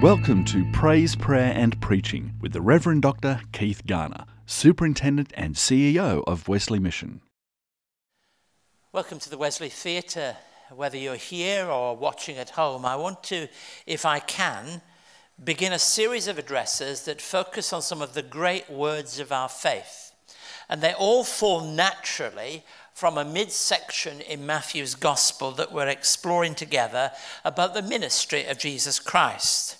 Welcome to Praise, Prayer and Preaching with the Reverend Dr. Keith Garner, Superintendent and CEO of Wesley Mission. Welcome to the Wesley Theatre. Whether you're here or watching at home, I want to, if I can, begin a series of addresses that focus on some of the great words of our faith. And they all fall naturally from a midsection in Matthew's Gospel that we're exploring together about the ministry of Jesus Christ.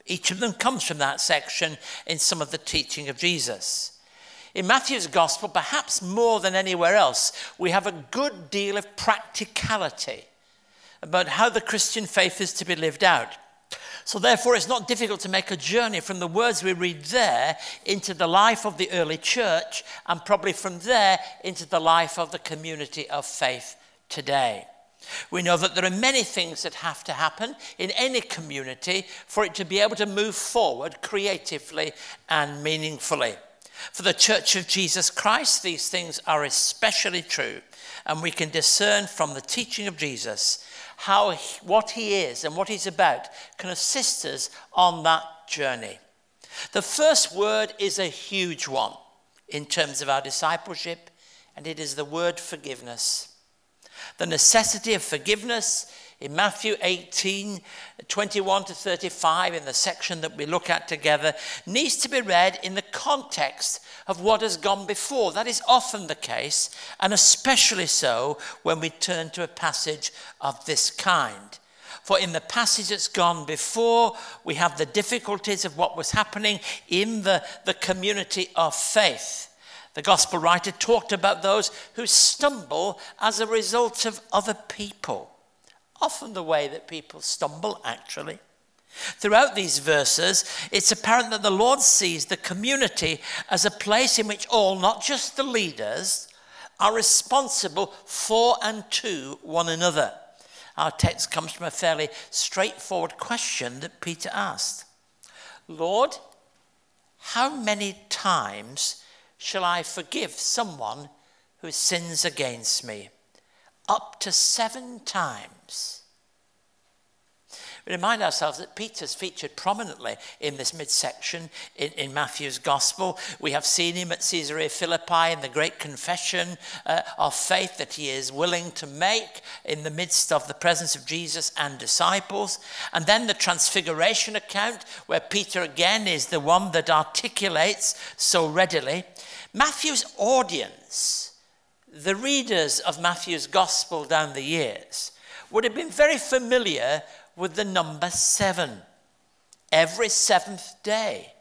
Each of them comes from that section in some of the teaching of Jesus. In Matthew's Gospel, perhaps more than anywhere else, we have a good deal of practicality about how the Christian faith is to be lived out. So therefore, it's not difficult to make a journey from the words we read there into the life of the early church, and probably from there into the life of the community of faith today. We know that there are many things that have to happen in any community for it to be able to move forward creatively and meaningfully. For the Church of Jesus Christ, these things are especially true, and we can discern from the teaching of Jesus how what he is and what he's about can assist us on that journey. The first word is a huge one in terms of our discipleship, and it is the word forgiveness. The necessity of forgiveness in Matthew 18, 21 to 35, in the section that we look at together, needs to be read in the context of what has gone before. That is often the case, and especially so when we turn to a passage of this kind. For in the passage that's gone before, we have the difficulties of what was happening in the community of faith. The gospel writer talked about those who stumble as a result of other people. Often the way that people stumble, actually. Throughout these verses, it's apparent that the Lord sees the community as a place in which all, not just the leaders, are responsible for and to one another. Our text comes from a fairly straightforward question that Peter asked. Lord, how many times shall I forgive someone who sins against me? Up to 7 times. We remind ourselves that Peter's featured prominently in this midsection in Matthew's Gospel. We have seen him at Caesarea Philippi in the great confession of faith that he is willing to make in the midst of the presence of Jesus and disciples. And then the transfiguration account, where Peter again is the one that articulates so readily. Matthew's audience, the readers of Matthew's Gospel down the years, would have been very familiar with the number 7. Every 7th day,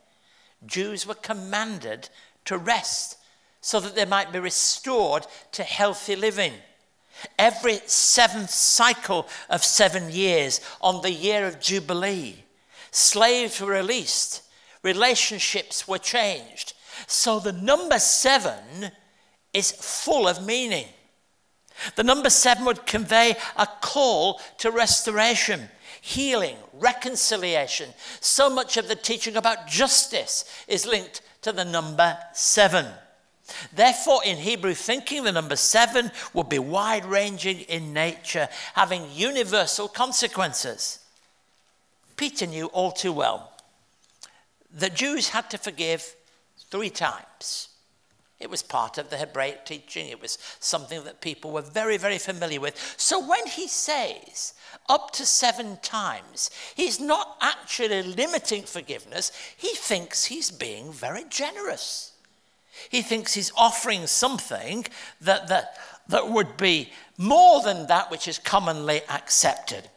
Jews were commanded to rest so that they might be restored to healthy living. Every 7th cycle of 7 years, on the year of Jubilee, slaves were released, relationships were changed. So the number 7 is full of meaning. The number 7 would convey a call to restoration, healing, reconciliation. So much of the teaching about justice is linked to the number 7. Therefore, in Hebrew thinking, the number 7 would be wide-ranging in nature, having universal consequences. Peter knew all too well that Jews had to forgive 3 times. It was part of the Hebraic teaching. It was something that people were very, very familiar with. So when he says up to 7 times, he's not actually limiting forgiveness. He thinks he's being very generous. He thinks he's offering something that would be more than that which is commonly accepted.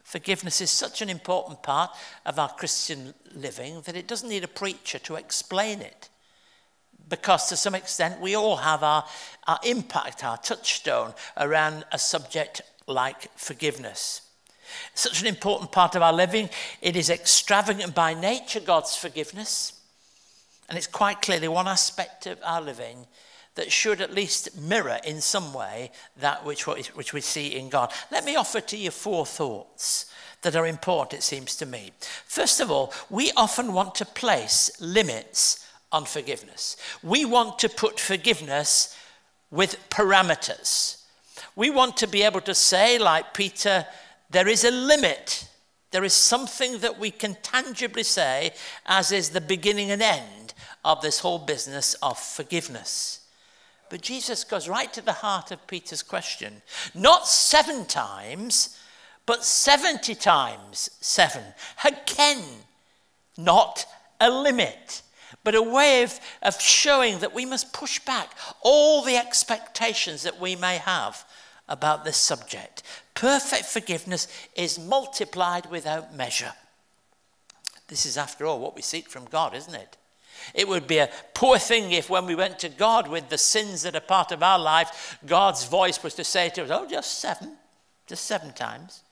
Forgiveness is such an important part of our Christian living that it doesn't need a preacher to explain it. Because to some extent we all have our impact, our touchstone around a subject like forgiveness. Such an important part of our living. It is extravagant by nature, God's forgiveness. And it's quite clearly one aspect of our living that should at least mirror in some way that which we see in God. Let me offer to you 4 thoughts that are important, it seems to me. First of all, we often want to place limits on forgiveness. We want to put forgiveness with parameters. We want to be able to say, like Peter, there is a limit There is something that we can tangibly say as is the beginning and end of this whole business of forgiveness. But Jesus goes right to the heart of Peter's question. Not 7 times, but 70 times 7. Again, not a limit, but a way of showing that we must push back all the expectations that we may have about this subject. Perfect forgiveness is multiplied without measure. This is, after all, what we seek from God, isn't it? It would be a poor thing if when we went to God with the sins that are part of our life, God's voice was to say to us, oh, just 7 times.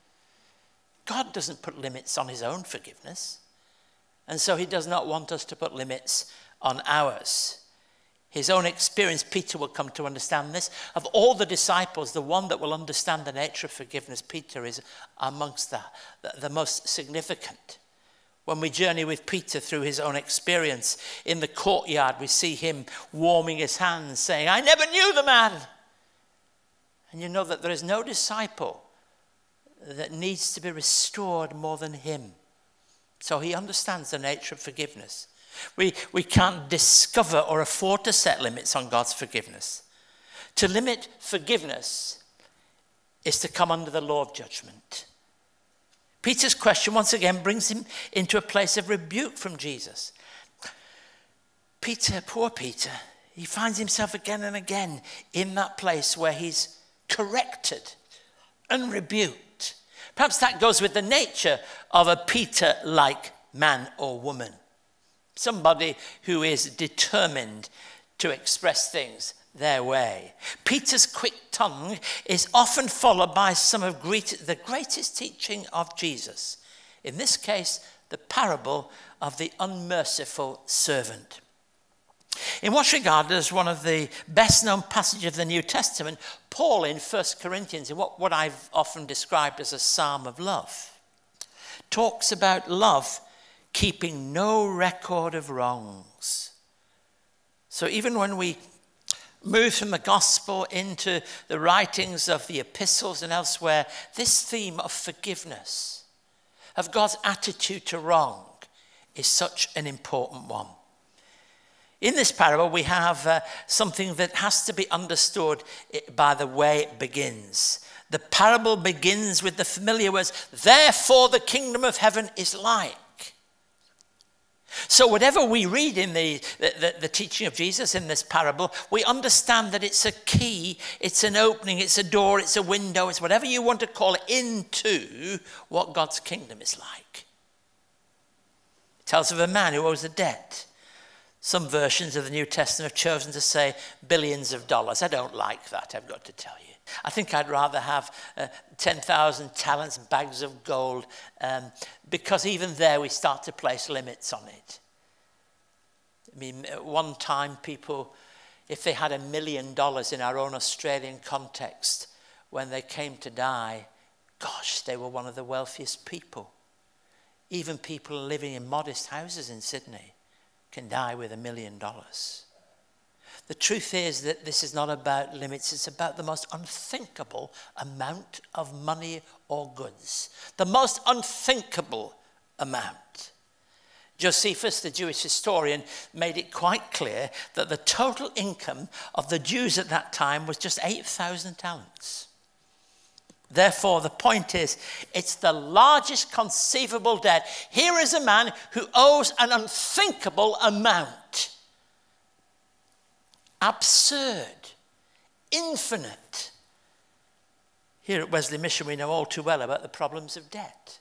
God doesn't put limits on his own forgiveness. And so he does not want us to put limits on ours. His own experience, Peter will come to understand this. Of all the disciples, the one that will understand the nature of forgiveness, Peter, is amongst the most significant. When we journey with Peter through his own experience, in the courtyard we see him warming his hands, saying, I never knew the man. And you know that there is no disciple that needs to be restored more than him. So he understands the nature of forgiveness. We can't discover or afford to set limits on God's forgiveness. To limit forgiveness is to come under the law of judgment. Peter's question once again brings him into a place of rebuke from Jesus. Peter, poor Peter, he finds himself again and again in that place where he's corrected and rebuked. Perhaps that goes with the nature of a Peter-like man or woman. Somebody who is determined to express things their way. Peter's quick tongue is often followed by some of the greatest teaching of Jesus. In this case, the parable of the unmerciful servant. In what's regarded as one of the best known passages of the New Testament, Paul in 1 Corinthians, in what I've often described as a psalm of love, talks about love keeping no record of wrongs. So even when we move from the gospel into the writings of the epistles and elsewhere, this theme of forgiveness, of God's attitude to wrong, is such an important one. In this parable, we have something that has to be understood by the way it begins. The parable begins with the familiar words, therefore the kingdom of heaven is like. So whatever we read in the teaching of Jesus in this parable, we understand that it's a key, it's an opening, it's a door, it's a window, it's whatever you want to call it, into what God's kingdom is like. It tells of a man who owes a debt. Some versions of the New Testament have chosen to say billions of dollars. I don't like that, I've got to tell you. I think I'd rather have 10,000 talents, bags of gold, because even there we start to place limits on it. I mean, at one time people, if they had $1 million in our own Australian context, when they came to die, gosh, they were one of the wealthiest people. Even people living in modest houses in Sydney can die with $1 million. The truth is that this is not about limits, it's about the most unthinkable amount of money or goods. The most unthinkable amount. Josephus, the Jewish historian, made it quite clear that the total income of the Jews at that time was just 8,000 talents. Therefore, the point is, it's the largest conceivable debt. Here is a man who owes an unthinkable amount. Absurd, infinite. Here at Wesley Mission, we know all too well about the problems of debt.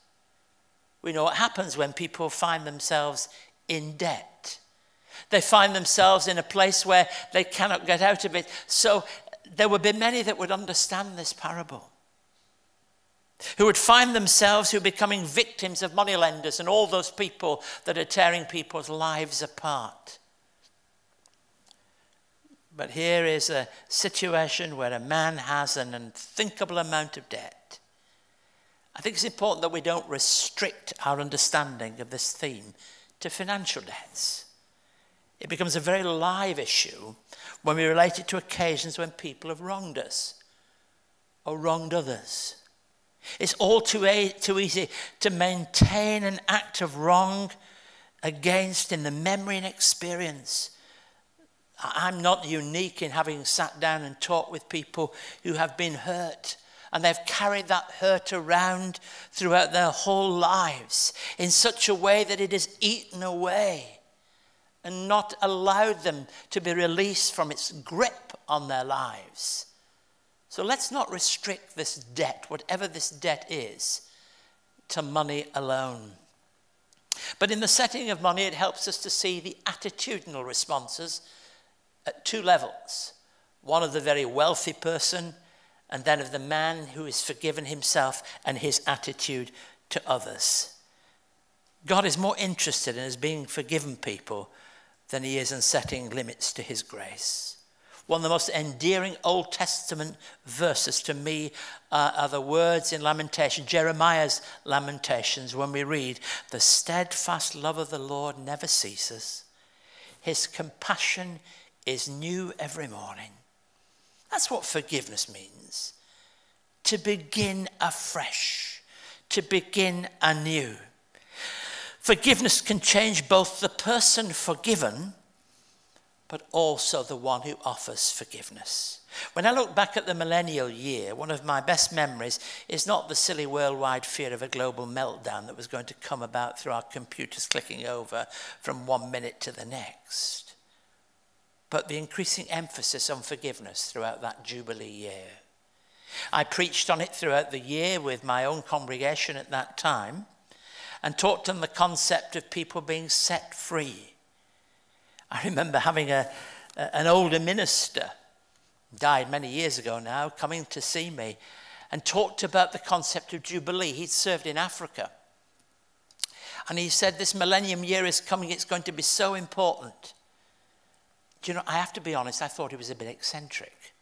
We know what happens when people find themselves in debt. They find themselves in a place where they cannot get out of it. So there would be many that would understand this parable, who would find themselves who are becoming victims of moneylenders and all those people that are tearing people's lives apart. But here is a situation where a man has an unthinkable amount of debt. I think it's important that we don't restrict our understanding of this theme to financial debts. It becomes a very live issue when we relate it to occasions when people have wronged us or wronged others. It's all too easy to maintain an act of wrong against in the memory and experience. I'm not unique in having sat down and talked with people who have been hurt, and they've carried that hurt around throughout their whole lives in such a way that it has eaten away and not allowed them to be released from its grip on their lives. So let's not restrict this debt, whatever this debt is, to money alone. But in the setting of money, it helps us to see the attitudinal responses at two levels. One of the very wealthy person, and then of the man who is forgiven himself and his attitude to others. God is more interested in us being forgiven people than he is in setting limits to his grace. One of the most endearing Old Testament verses to me are the words in Lamentation, Jeremiah's Lamentations, when we read, "The steadfast love of the Lord never ceases. His compassion is new every morning." That's what forgiveness means. To begin afresh, to begin anew. Forgiveness can change both the person forgiven, but also the one who offers forgiveness. When I look back at the millennial year, one of my best memories is not the silly worldwide fear of a global meltdown that was going to come about through our computers clicking over from 1 minute to the next, but the increasing emphasis on forgiveness throughout that Jubilee year. I preached on it throughout the year with my own congregation at that time and taught them the concept of people being set free. I remember having an older minister, died many years ago now, coming to see me and talked about the concept of Jubilee. He'd served in Africa. And he said, this millennium year is coming, it's going to be so important. Do you know, I have to be honest, I thought he was a bit eccentric.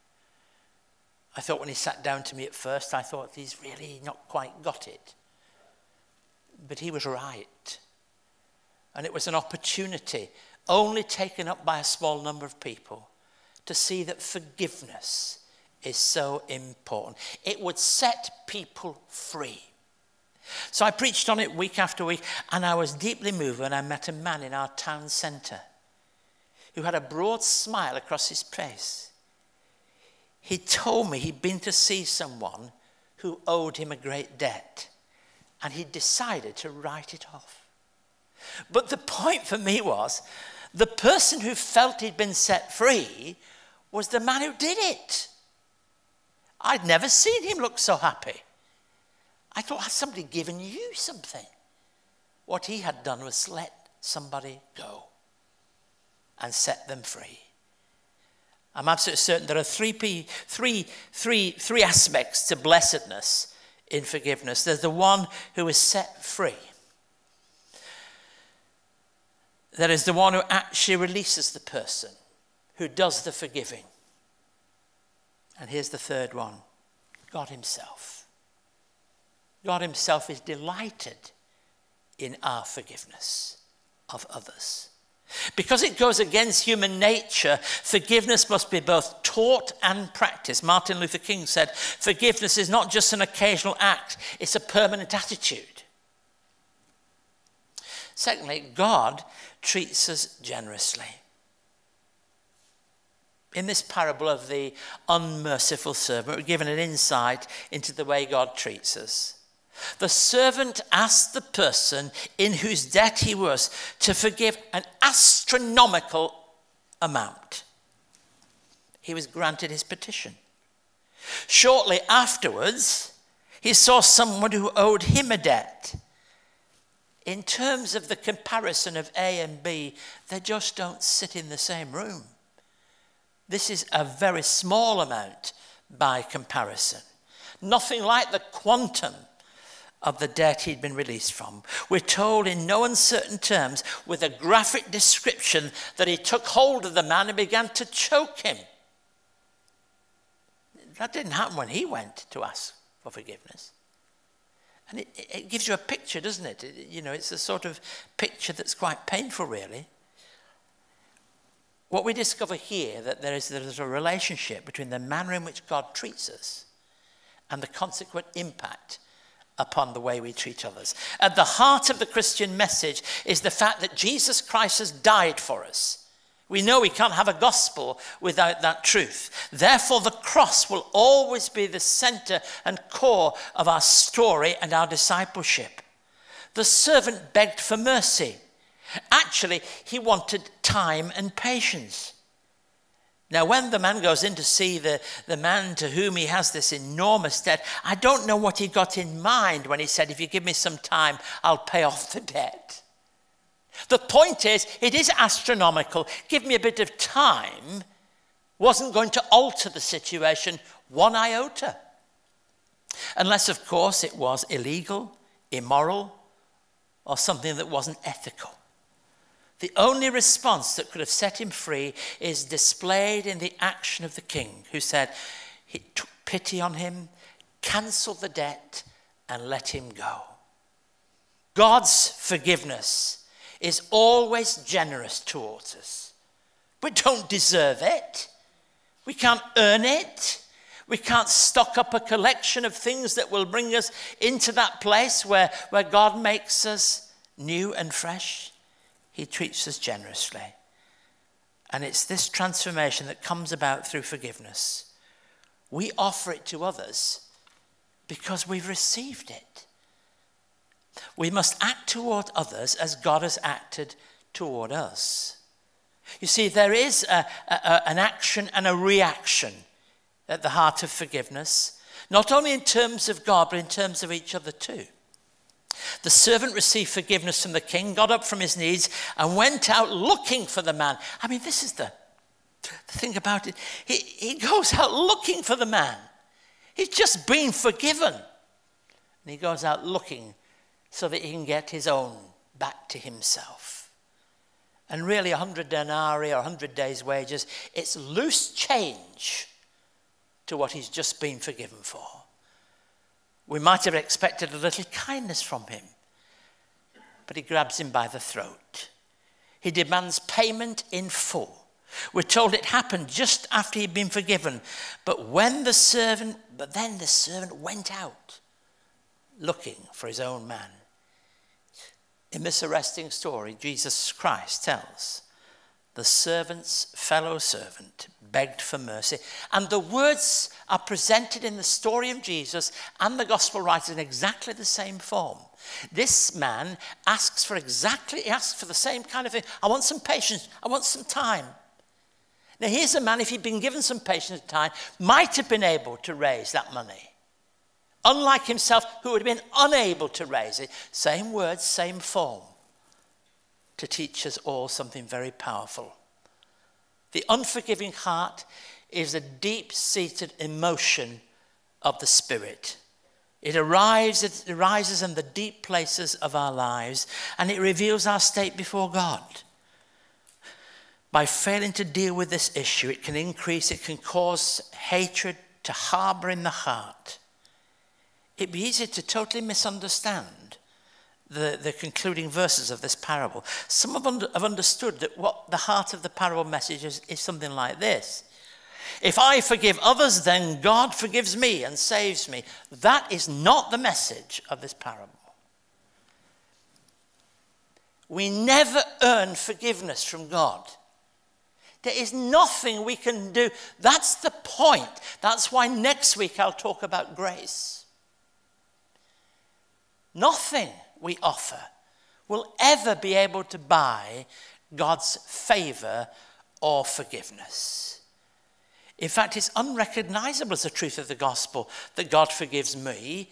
I thought when he sat down to me at first, I thought he's really not quite got it. But he was right. And it was an opportunity only taken up by a small number of people to see that forgiveness is so important. It would set people free. So I preached on it week after week, and I was deeply moved when I met a man in our town centre who had a broad smile across his face. He told me he'd been to see someone who owed him a great debt, and he decided to write it off. But the point for me was, the person who felt he'd been set free was the man who did it. I'd never seen him look so happy. I thought, has somebody given you something? What he had done was let somebody go and set them free. I'm absolutely certain there are three aspects to blessedness in forgiveness. There's the one who is set free. There is the one who actually releases the person, who does the forgiving. And here's the third one, God himself. God himself is delighted in our forgiveness of others. Because it goes against human nature, forgiveness must be both taught and practiced. Martin Luther King said, forgiveness is not just an occasional act, it's a permanent attitude. Secondly, God treats us generously. In this parable of the unmerciful servant, we're given an insight into the way God treats us. The servant asked the person in whose debt he was to forgive an astronomical amount. He was granted his petition. Shortly afterwards, he saw someone who owed him a debt. In terms of the comparison of A and B, they just don't sit in the same room. This is a very small amount by comparison. Nothing like the quantum of the debt he'd been released from. We're told in no uncertain terms, with a graphic description, that he took hold of the man and began to choke him. That didn't happen when he went to ask for forgiveness. And it gives you a picture, doesn't it? You know, it's a sort of picture that's quite painful, really. What we discover here, that there's a relationship between the manner in which God treats us and the consequent impact upon the way we treat others. At the heart of the Christian message is the fact that Jesus Christ has died for us. We know we can't have a gospel without that truth. Therefore, the cross will always be the center and core of our story and our discipleship. The servant begged for mercy. Actually, he wanted time and patience. Now, when the man goes in to see the man to whom he has this enormous debt, I don't know what he got in mind when he said, if you give me some time, I'll pay off the debt. The point is, it is astronomical. Give me a bit of time wasn't going to alter the situation one iota. Unless, of course, it was illegal, immoral, or something that wasn't ethical. The only response that could have set him free is displayed in the action of the king, who said he took pity on him, cancelled the debt, and let him go. God's forgiveness is always generous towards us. We don't deserve it. We can't earn it. We can't stock up a collection of things that will bring us into that place where God makes us new and fresh. He treats us generously. And it's this transformation that comes about through forgiveness. We offer it to others because we've received it. We must act toward others as God has acted toward us. You see, there is an action and a reaction at the heart of forgiveness, not only in terms of God, but in terms of each other too. The servant received forgiveness from the king, got up from his knees, and went out looking for the man. I mean, this is the thing about it. He goes out looking for the man. He's just been forgiven. And he goes out looking so that he can get his own back to himself. And really 100 denarii or 100 days' wages, it's loose change to what he's just been forgiven for. We might have expected a little kindness from him, but he grabs him by the throat. He demands payment in full. We're told it happened just after he'd been forgiven. But then the servant went out looking for his own man. In this arresting story, Jesus Christ tells the servant's fellow servant begged for mercy. And the words are presented in the story of Jesus and the gospel writers in exactly the same form. This man asks for the same kind of thing. I want some patience. I want some time. Now here's a man, if he'd been given some patience and time, might have been able to raise that money. Unlike himself, who would have been unable to raise it. Same words, same form. To teach us all something very powerful. The unforgiving heart is a deep-seated emotion of the spirit. It arises in the deep places of our lives, and it reveals our state before God. By failing to deal with this issue, it can cause hatred to harbor in the heart. It'd be easy to totally misunderstand the concluding verses of this parable. Some have understood that what the heart of the parable message is something like this. If I forgive others, then God forgives me and saves me. That is not the message of this parable. We never earn forgiveness from God. There is nothing we can do. That's the point. That's why next week I'll talk about grace. Nothing we offer will ever be able to buy God's favor or forgiveness. In fact, it's unrecognizable as the truth of the gospel that God forgives me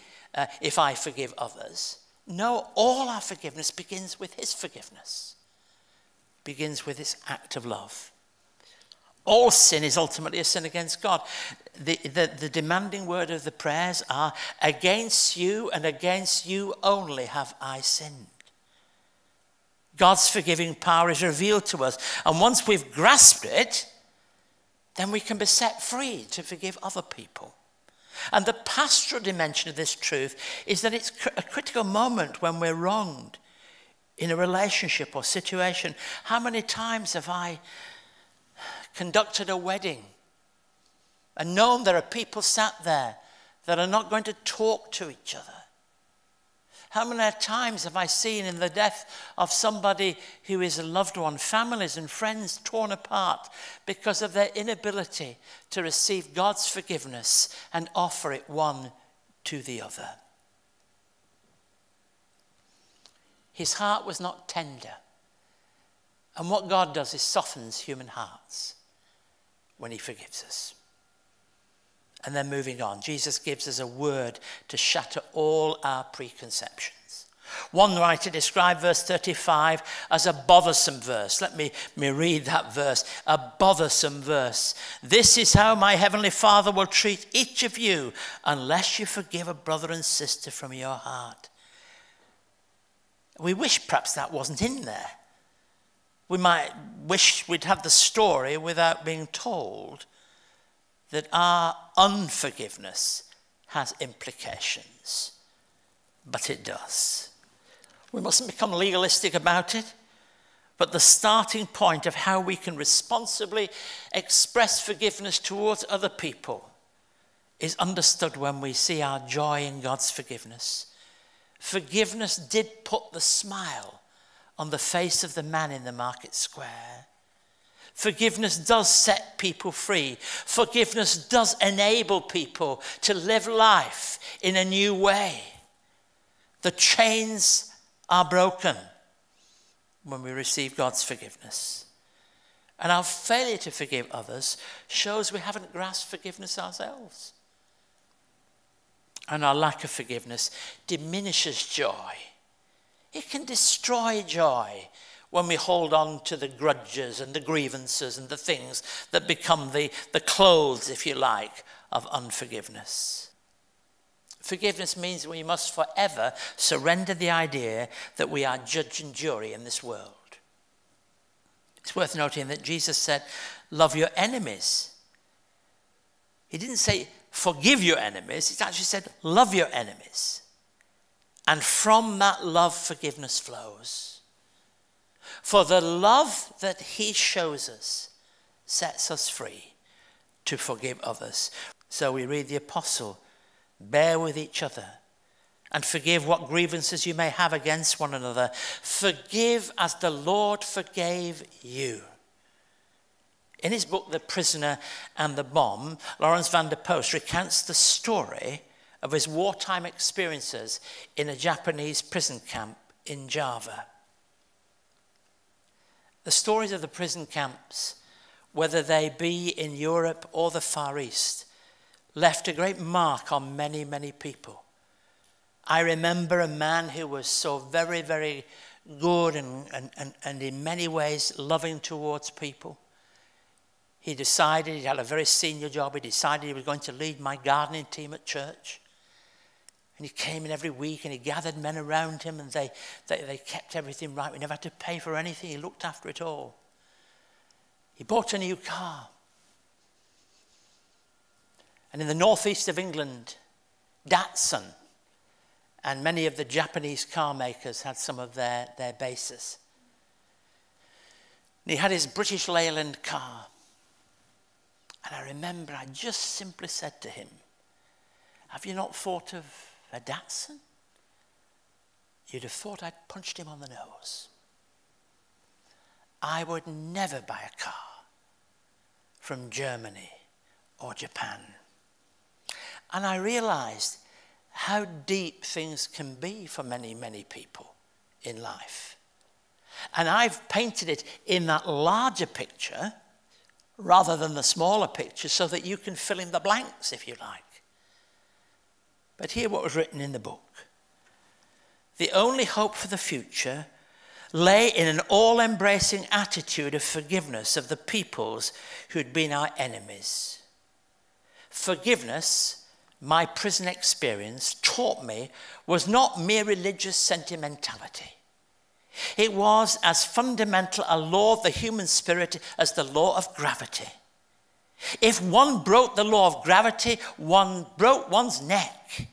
if I forgive others. No, all our forgiveness begins with his forgiveness. Begins with his act of love. All sin is ultimately a sin against God. The demanding word of the prayers are, against you and against you only have I sinned. God's forgiving power is revealed to us. And once we've grasped it, then we can be set free to forgive other people. And the pastoral dimension of this truth is that it's a critical moment when we're wronged in a relationship or situation. How many times have I conducted a wedding and known there are people sat there that are not going to talk to each other? How many times have I seen in the death of somebody who is a loved one, families and friends torn apart because of their inability to receive God's forgiveness and offer it one to the other? His heart was not tender. And what God does is softens human hearts when he forgives us. And then moving on, Jesus gives us a word to shatter all our preconceptions. One writer described verse 35 as a bothersome verse. Let me read that verse. A bothersome verse. This is how my heavenly Father will treat each of you unless you forgive a brother and sister from your heart. We wish perhaps that wasn't in there. We might wish we'd have the story without being told that our unforgiveness has implications. But it does. We mustn't become legalistic about it. But the starting point of how we can responsibly express forgiveness towards other people is understood when we see our joy in God's forgiveness. Forgiveness did put the smile on the face of the man in the market square. Forgiveness does set people free. Forgiveness does enable people to live life in a new way. The chains are broken when we receive God's forgiveness. And our failure to forgive others shows we haven't grasped forgiveness ourselves. And our lack of forgiveness diminishes joy. It can destroy joy when we hold on to the grudges and the grievances and the things that become the clothes, if you like, of unforgiveness. Forgiveness means we must forever surrender the idea that we are judge and jury in this world. It's worth noting that Jesus said, love your enemies. He didn't say, forgive your enemies. He actually said, love your enemies. And from that love, forgiveness flows. For the love that he shows us sets us free to forgive others. So we read the apostle, bear with each other and forgive what grievances you may have against one another. Forgive as the Lord forgave you. In his book, The Prisoner and the Bomb, Lawrence van der Post recounts the story of his wartime experiences in a Japanese prison camp in Java. The stories of the prison camps, whether they be in Europe or the Far East, left a great mark on many, many people. I remember a man who was so very, very good and in many ways loving towards people. He decided, he had a very senior job, he decided he was going to lead my gardening team at church. And he came in every week and he gathered men around him and they kept everything right. We never had to pay for anything. He looked after it all. He bought a new car. And in the northeast of England, Datsun and many of the Japanese car makers had some of their bases. And he had his British Leyland car. And I remember I just simply said to him, have you not thought of a Datsun? You'd have thought I'd punched him on the nose. I would never buy a car from Germany or Japan. And I realized how deep things can be for many, many people in life. And I've painted it in that larger picture rather than the smaller picture so that you can fill in the blanks if you like. But hear what was written in the book. The only hope for the future lay in an all-embracing attitude of forgiveness of the peoples who'd been our enemies. Forgiveness, my prison experience taught me, was not mere religious sentimentality. It was as fundamental a law of the human spirit as the law of gravity. If one broke the law of gravity, one broke one's neck.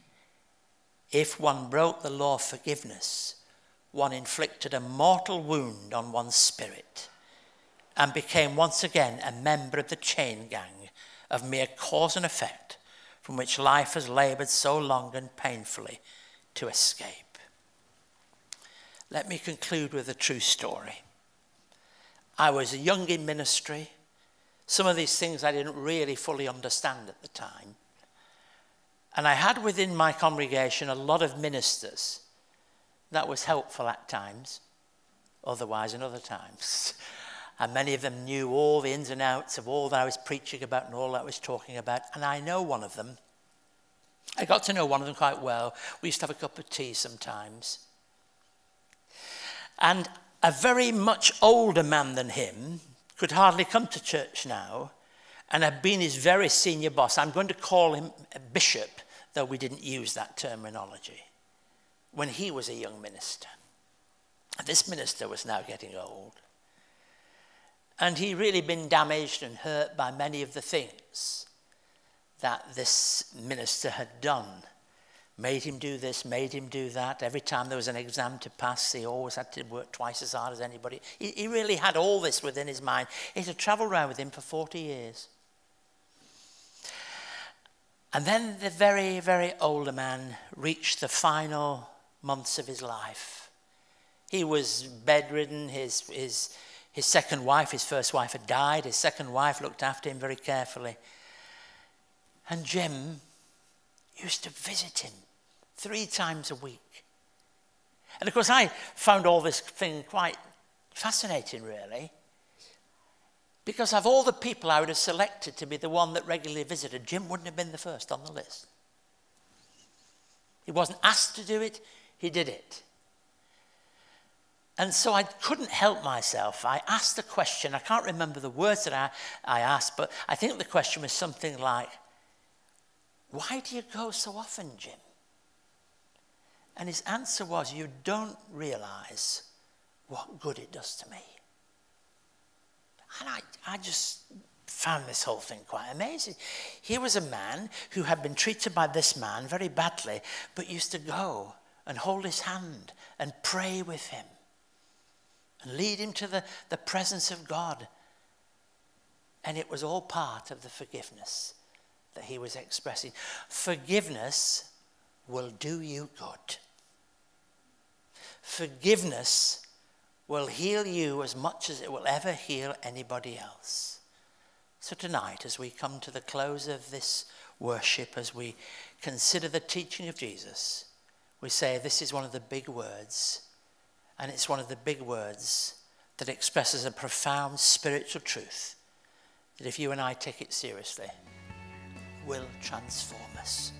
If one broke the law of forgiveness, one inflicted a mortal wound on one's spirit and became once again a member of the chain gang of mere cause and effect from which life has labored so long and painfully to escape. let me conclude with a true story. I was young in ministry. Some of these things I didn't really fully understand at the time. And I had within my congregation a lot of ministers. That was helpful at times, otherwise in other times. And many of them knew all the ins and outs of all that I was preaching about and all that I was talking about. And I know one of them. I got to know one of them quite well. We used to have a cup of tea sometimes. And a very much older man than him could hardly come to church now and had been his very senior boss. I'm going to call him a bishop, though we didn't use that terminology, when he was a young minister. This minister was now getting old. And he'd really been damaged and hurt by many of the things that this minister had done. Made him do this, made him do that. Every time there was an exam to pass, he always had to work twice as hard as anybody. He really had all this within his mind. It had travelled around with him for 40 years. And then the very, very older man reached the final months of his life. He was bedridden. His second wife, his first wife had died. His second wife looked after him very carefully. And Jim used to visit him 3 times a week. And of course, I found all this thing quite fascinating, really. Because of all the people I would have selected to be the one that regularly visited, Jim wouldn't have been the first on the list. He wasn't asked to do it, he did it. And so I couldn't help myself. I asked the question, I can't remember the words that I asked, but I think the question was something like, why do you go so often, Jim? And his answer was, you don't realize what good it does to me. And I just found this whole thing quite amazing. Here was a man who had been treated by this man very badly, but used to go and hold his hand and pray with him and lead him to the presence of God. And it was all part of the forgiveness that he was expressing. Forgiveness will do you good. Forgiveness will heal you as much as it will ever heal anybody else. So tonight, as we come to the close of this worship, as we consider the teaching of Jesus, we say this is one of the big words, and it's one of the big words that expresses a profound spiritual truth that if you and I take it seriously, will transform us.